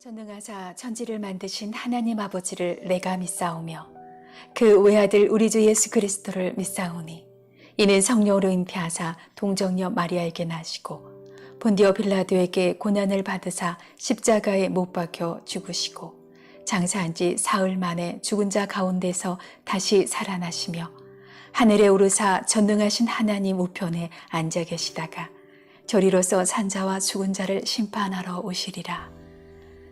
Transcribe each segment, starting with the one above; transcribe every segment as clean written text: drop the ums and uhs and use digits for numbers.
전능하사 천지를 만드신 하나님 아버지를 내가 믿사오며 그 외아들 우리 주 예수 그리스도를 믿사오니 이는 성령으로 잉태하사 동정녀 마리아에게 나시고 본디오 빌라도에게 고난을 받으사 십자가에 못 박혀 죽으시고 장사한 지 사흘 만에 죽은 자 가운데서 다시 살아나시며 하늘에 오르사 전능하신 하나님 우편에 앉아 계시다가 저리로서 산자와 죽은 자를 심판하러 오시리라.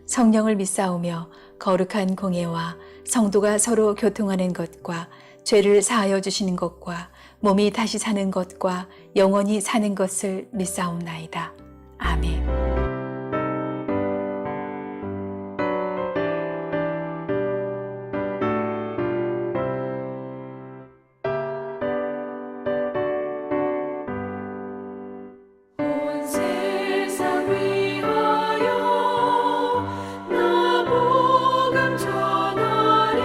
성령을 믿사오며 거룩한 공예와 성도가 서로 교통하는 것과 죄를 사하여 주시는 것과 몸이 다시 사는 것과 영원히 사는 것을 믿사옵나이다. 아멘. 온 세상 위하여 나 복음 전하리.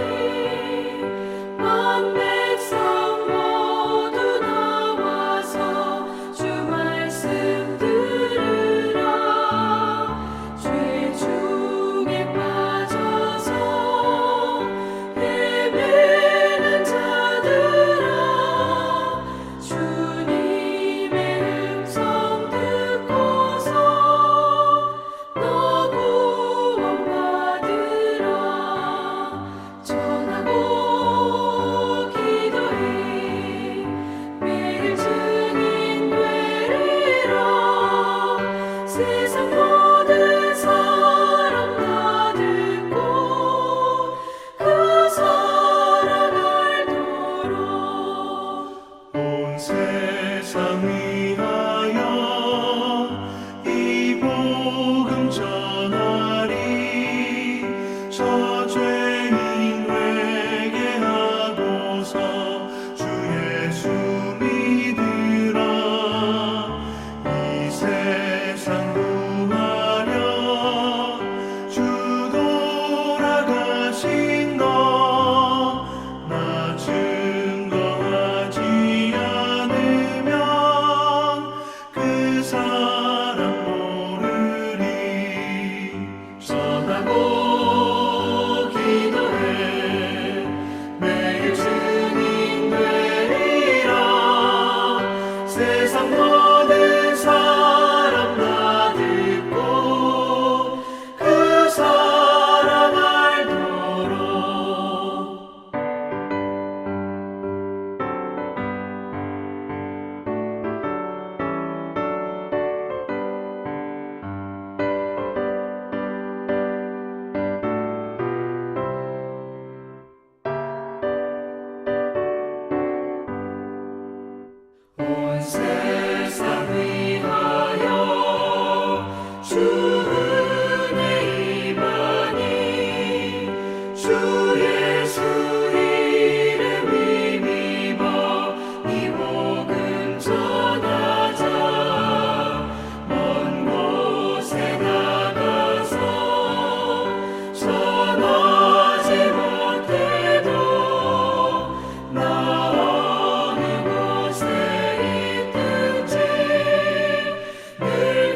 만 백성 모두 나와서 주 말씀 들으라. 죄 중에 빠져서 헤매는 자들아, 주님의 음성 듣고서 너 구원받으라. 전하고 기도해 매일 증인 되리라. 세상 모든 사람 다 듣고 그 사랑 알도록. 온 세상 위하여 이 복음 전하리. 저죄인 회개하고서 주 예수 믿으라. 이 세상 구하려 주 돌아가신 것 나 증거하지 않으면 그 사람 모르리. 전하고 기도해 매일 증인 되리라. 세상 모든 사람 다 듣고 그 사랑 알도록. 온 세상 위하여 주 은혜 임하니. 주 예수 이름 힘입어 이 복음 전하자. 먼 곳에 나가서 전하지 못해도 나 어느 곳에 있든지 늘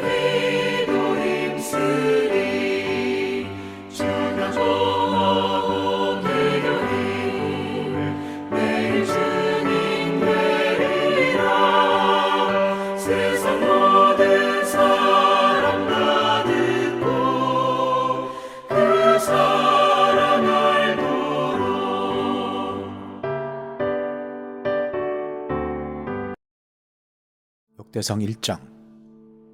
기도 힘쓰리. 전하고 기도해 매일 증인 되리라. 세상 모든 사람 다 듣고 그 사랑 알도록. 역대상 1장.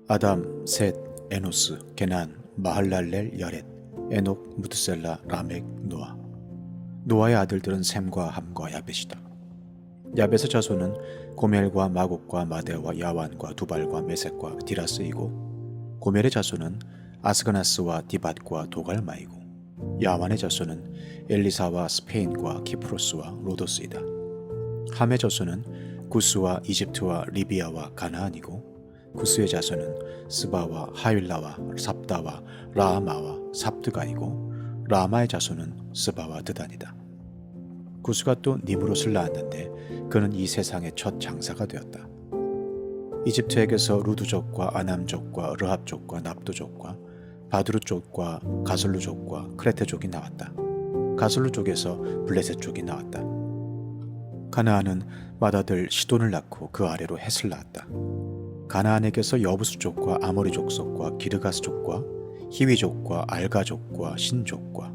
아담, 셋, 에노스, 게난, 마할랄렐, 야렛, 에녹, 무드셀라, 라멕, 노아. 노아의 아들들은 셈과 함과 야벳이다. 야벳의 자손은 고멜과 마곡과 마데와 야완과 두발과 메섹과 디라스이고, 고멜의 자손은 아스가나스와 디밧과 도갈마이고, 야완의 자손은 엘리사와 스페인과 키프로스와 로도스이다. 함의 자손은 구스와 이집트와 리비아와 가나안이고, 구스의 자손은 스바와 하윌라와 삽다와 라마와 삽드가이고, 라마의 자손은 스바와 드단이다. 구스가 또 니므롯을 낳았는데 그는 이 세상의 첫 장사가 되었다. 이집트에게서 루드족과 아남족과 르합족과 납도족과 바두르족과 가슬루족과 크레테족이 나왔다. 가슬루족에서 블레셋족이 나왔다. 가나안은 맏아들 시돈을 낳고 그 아래로 헷을 낳았다. 가나안에게서 여부수족과 아모리족 속과 기르가스족과 히위족과 알가족과 신족과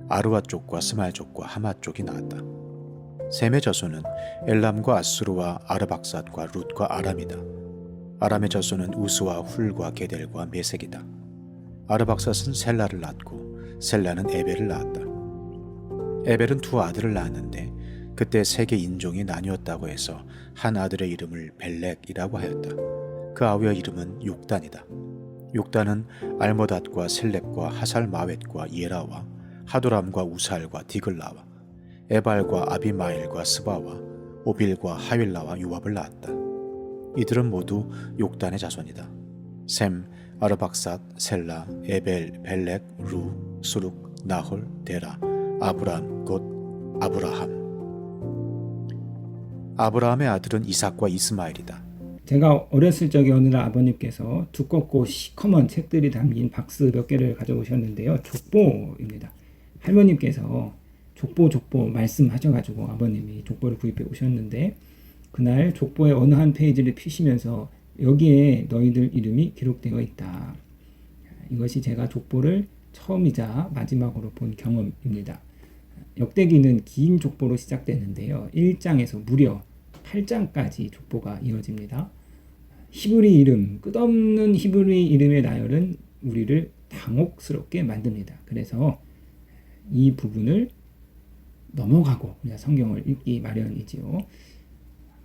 아르와족과 스말족과 하맛족이 나왔다. 셈의 자손은 엘람과 아수르와 아르박삿과 룻과 아람이다. 아람의 자손은 우스와 훌과 게델과 메색이다. 아르박삿은 셀라를 낳았고 셀라는 에벨을 낳았다. 에벨은 두 아들을 낳았는데 그때 세계 인종이 나뉘었다고 해서 한 아들의 이름을 벨렉이라고 하였다. 그 아우의 이름은 욕단이다. 욕단은 알모닷과 셀렉과 하살마웻과 예라와 하도람과 우살과 디글라와 에발과 아비마일과 스바와 오빌과 하윌라와 요압을 낳았다. 이들은 모두 욕단의 자손이다. 셈, 아르박삿, 셀라, 에벨, 벨렉, 루, 수룩, 나홀, 데라, 아브람, 곧 아브라함. 아브라함의 아들은 이삭과 이스마엘이다. 제가 어렸을 적에 어느 날 아버님께서 두껍고 시커먼 책들이 담긴 박스 몇 개를 가져오셨는데요. 족보입니다. 할머님께서 족보 말씀하셔가지고 아버님이 족보를 구입해 오셨는데 그날 족보의 어느 한 페이지를 피시면서 여기에 너희들 이름이 기록되어 있다. 이것이 제가 족보를 처음이자 마지막으로 본 경험입니다. 역대기는 긴 족보로 시작되는데요. 1장에서 무려 8장까지 족보가 이어집니다. 히브리 이름, 끝없는 히브리 이름의 나열은 우리를 당혹스럽게 만듭니다. 그래서 이 부분을 넘어가고 그냥 성경을 읽기 마련이지요.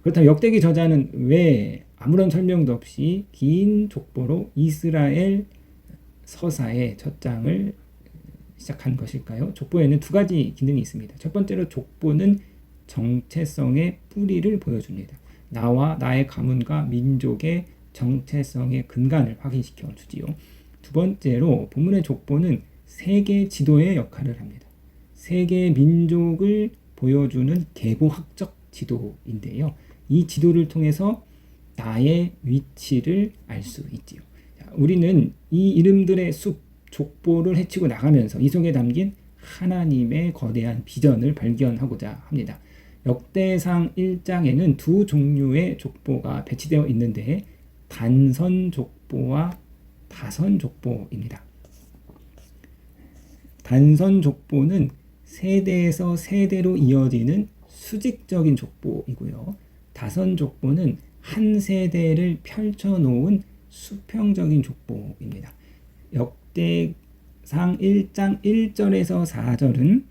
그렇다면 역대기 저자는 왜 아무런 설명도 없이 긴 족보로 이스라엘 서사의 첫 장을 시작한 것일까요? 족보에는 두 가지 기능이 있습니다. 첫 번째로 족보는 정체성의 뿌리를 보여줍니다. 나와 나의 가문과 민족의 정체성의 근간을 확인시켜 주지요. 두 번째로 본문의 족보는 세계 지도의 역할을 합니다. 세계 민족을 보여주는 계보학적 지도인데요. 이 지도를 통해서 나의 위치를 알 수 있지요. 우리는 이 이름들의 숲 족보를 헤치고 나가면서 이 속에 담긴 하나님의 거대한 비전을 발견하고자 합니다. 역대상 1장에는 두 종류의 족보가 배치되어 있는데 단선 족보와 다선 족보입니다. 단선 족보는 세대에서 세대로 이어지는 수직적인 족보이고요. 다선 족보는 한 세대를 펼쳐놓은 수평적인 족보입니다. 역대상 1장 1절에서 4절은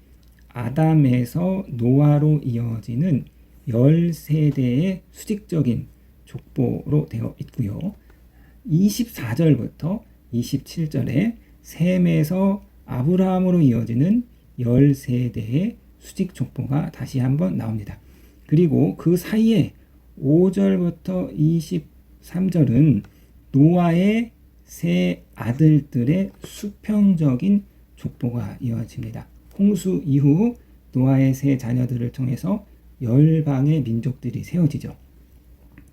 아담에서 노아로 이어지는 10세대의 수직적인 족보로 되어 있고요. 24절부터 27절에 셈에서 아브라함으로 이어지는 10세대의 수직 족보가 다시 한번 나옵니다. 그리고 그 사이에 5절부터 23절은 노아의 세 아들들의 수평적인 족보가 이어집니다. 홍수 이후 노아의 세 자녀들을 통해서 열방의 민족들이 세워지죠.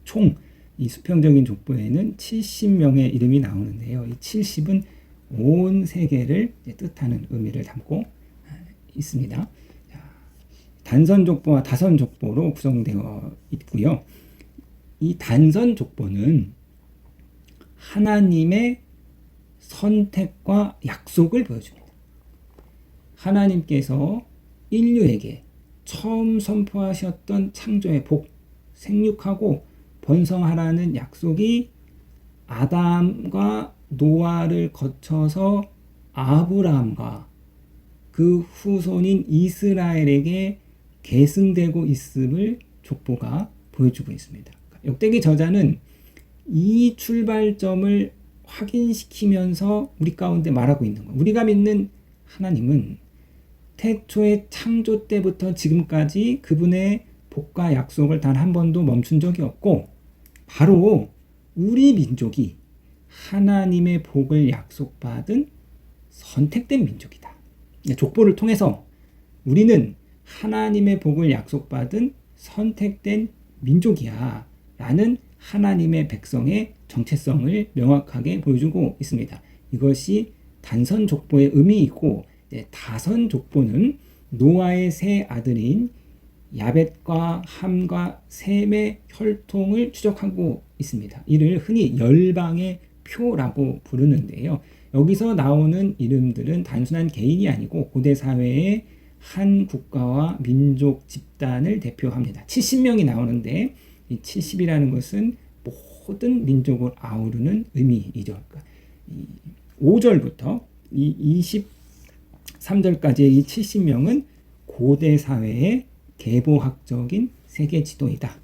총 이 수평적인 족보에는 70명의 이름이 나오는데요. 이 70은 온 세계를 뜻하는 의미를 담고 있습니다. 단선 족보와 다선 족보로 구성되어 있고요. 이 단선 족보는 하나님의 선택과 약속을 보여줍니다. 하나님께서 인류에게 처음 선포하셨던 창조의 복, 생육하고 번성하라는 약속이 아담과 노아를 거쳐서 아브라함과 그 후손인 이스라엘에게 계승되고 있음을 족보가 보여주고 있습니다. 역대기 저자는 이 출발점을 확인시키면서 우리 가운데 말하고 있는 것. 우리가 믿는 하나님은 태초의 창조 때부터 지금까지 그분의 복과 약속을 단 한 번도 멈춘 적이 없고 바로 우리 민족이 하나님의 복을 약속받은 선택된 민족이다. 족보를 통해서 우리는 하나님의 복을 약속받은 선택된 민족이야 라는 하나님의 백성의 정체성을 명확하게 보여주고 있습니다. 이것이 단선 족보의 의미이고, 다선 족보는 노아의 세 아들인 야벳과 함과 셈의 혈통을 추적하고 있습니다. 이를 흔히 열방의 표라고 부르는데요. 여기서 나오는 이름들은 단순한 개인이 아니고 고대 사회의 한 국가와 민족 집단을 대표합니다. 70명이 나오는데 이 70이라는 것은 모든 민족을 아우르는 의미이죠. 그러니까 5절부터 이 23절까지의 이 70명은 고대 사회의 계보학적인 세계 지도이다.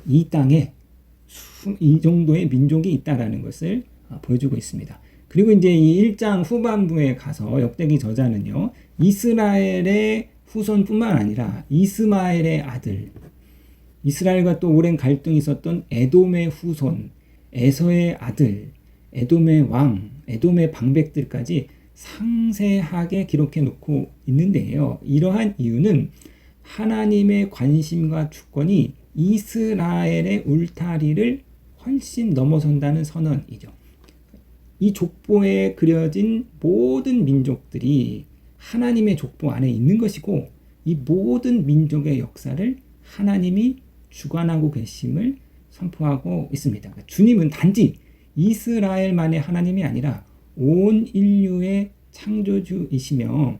이 땅에 이 정도의 민족이 있다라는 것을 보여주고 있습니다. 그리고 이제 이 1장 후반부에 가서 역대기 저자는요, 이스라엘의 후손뿐만 아니라 이스마엘의 아들, 이스라엘과 또 오랜 갈등이 있었던 에돔의 후손, 에서의 아들, 에돔의 왕, 에돔의 방백들까지 상세하게 기록해 놓고 있는데요. 이러한 이유는 하나님의 관심과 주권이 이스라엘의 울타리를 훨씬 넘어선다는 선언이죠. 이 족보에 그려진 모든 민족들이 하나님의 족보 안에 있는 것이고, 이 모든 민족의 역사를 하나님이 주관하고 계심을 선포하고 있습니다. 주님은 단지 이스라엘만의 하나님이 아니라 온 인류의 창조주이시며,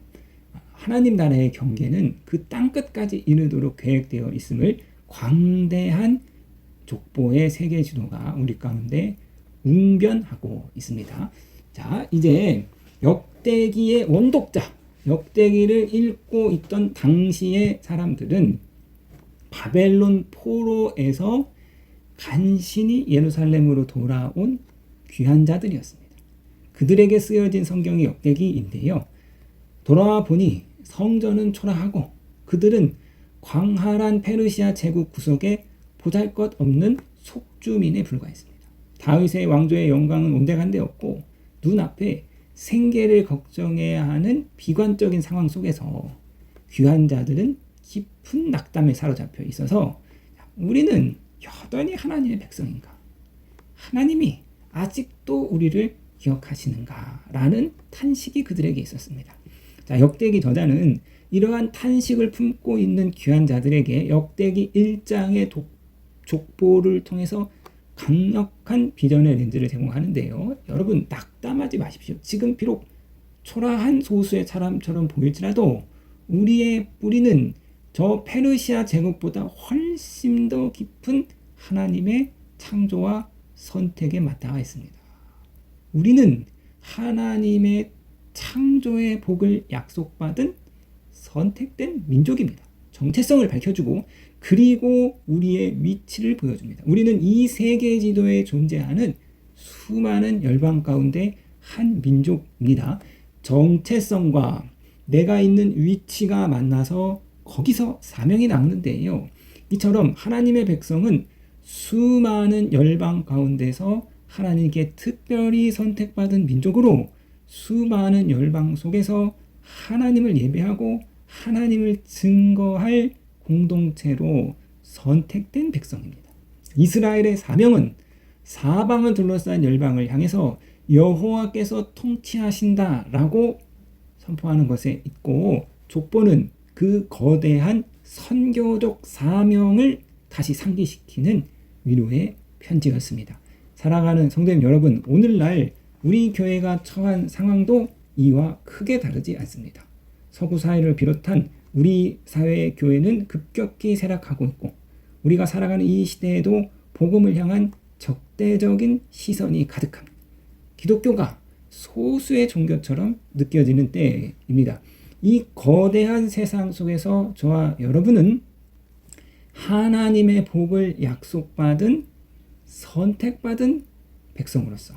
하나님 나라의 경계는 그 땅끝까지 이르도록 계획되어 있음을 광대한 족보의 세계 지도가 우리 가운데 웅변하고 있습니다. 자, 이제 역대기의 원독자, 역대기를 읽고 있던 당시의 사람들은 바벨론 포로에서 간신히 예루살렘으로 돌아온 귀한 자들이었습니다. 그들에게 쓰여진 성경이 역대기인데요. 돌아와 보니 성전은 초라하고 그들은 광활한 페르시아 제국 구석에 보잘것없는 속주민에 불과했습니다. 다윗의 왕조의 영광은 온데간데였고 눈앞에 생계를 걱정해야 하는 비관적인 상황 속에서 귀한 자들은 깊은 낙담에 사로잡혀 있어서 우리는 여전히 하나님의 백성인가? 하나님이 아직도 우리를 기억하시는가? 라는 탄식이 그들에게 있었습니다. 자, 역대기 저자는 이러한 탄식을 품고 있는 귀한 자들에게 역대기 1장의 족보를 통해서 강력한 비전의 렌즈를 제공하는데요. 여러분, 낙담하지 마십시오. 지금 비록 초라한 소수의 사람처럼 보일지라도 우리의 뿌리는 저 페르시아 제국보다 훨씬 더 깊은 하나님의 창조와 선택에 맞닿아 있습니다. 우리는 하나님의 창조의 복을 약속받은 선택된 민족입니다. 정체성을 밝혀주고 그리고 우리의 위치를 보여줍니다. 우리는 이 세계 지도에 존재하는 수많은 열방 가운데 한 민족입니다. 정체성과 내가 있는 위치가 만나서 거기서 사명이 나오는데요. 이처럼 하나님의 백성은 수많은 열방 가운데서 하나님께 특별히 선택받은 민족으로 수많은 열방 속에서 하나님을 예배하고 하나님을 증거할 공동체로 선택된 백성입니다. 이스라엘의 사명은 사방을 둘러싼 열방을 향해서 여호와께서 통치하신다라고 선포하는 것에 있고, 족보는 그 거대한 선교적 사명을 다시 상기시키는 위로의 편지였습니다. 사랑하는 성도님 여러분, 오늘날 우리 교회가 처한 상황도 이와 크게 다르지 않습니다. 서구 사회를 비롯한 우리 사회의 교회는 급격히 쇠락하고 있고, 우리가 살아가는 이 시대에도 복음을 향한 적대적인 시선이 가득합니다. 기독교가 소수의 종교처럼 느껴지는 때입니다. 이 거대한 세상 속에서 저와 여러분은 하나님의 복을 약속받은 선택받은 백성으로서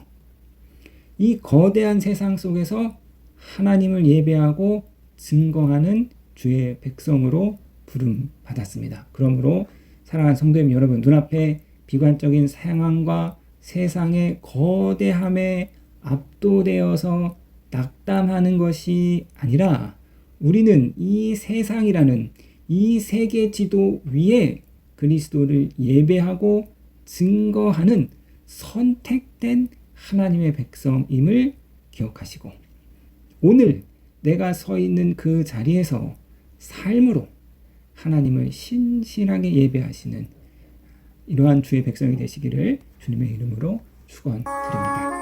이 거대한 세상 속에서 하나님을 예배하고 증거하는 주의 백성으로 부름받았습니다. 그러므로 사랑하는 성도님 여러분, 눈앞에 비관적인 상황과 세상의 거대함에 압도되어서 낙담하는 것이 아니라 우리는 이 세상이라는 이 세계 지도 위에 그리스도를 예배하고 증거하는 선택된 하나님의 백성임을 기억하시고, 오늘 내가 서 있는 그 자리에서 삶으로 하나님을 신실하게 예배하시는 이러한 주의 백성이 되시기를 주님의 이름으로 축원드립니다.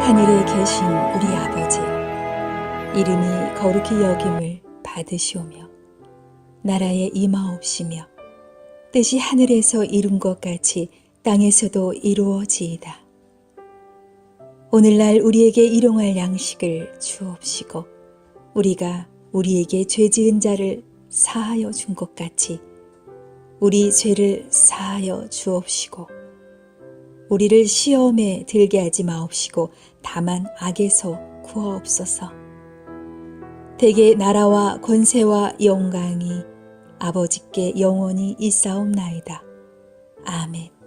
하늘에 계신 우리 아버지여, 이름이 거룩히 여김을 받으시오며 나라에 임하옵시며 뜻이 하늘에서 이룬 것 같이 땅에서도 이루어지이다. 오늘날 우리에게 일용할 양식을 주옵시고 우리가 우리에게 죄 지은 자를 사하여 준 것 같이 우리 죄를 사하여 주옵시고 우리를 시험에 들게 하지 마옵시고 다만 악에서 구하옵소서. 대개 나라와 권세와 영광이 아버지께 영원히 있사옵나이다. 아멘.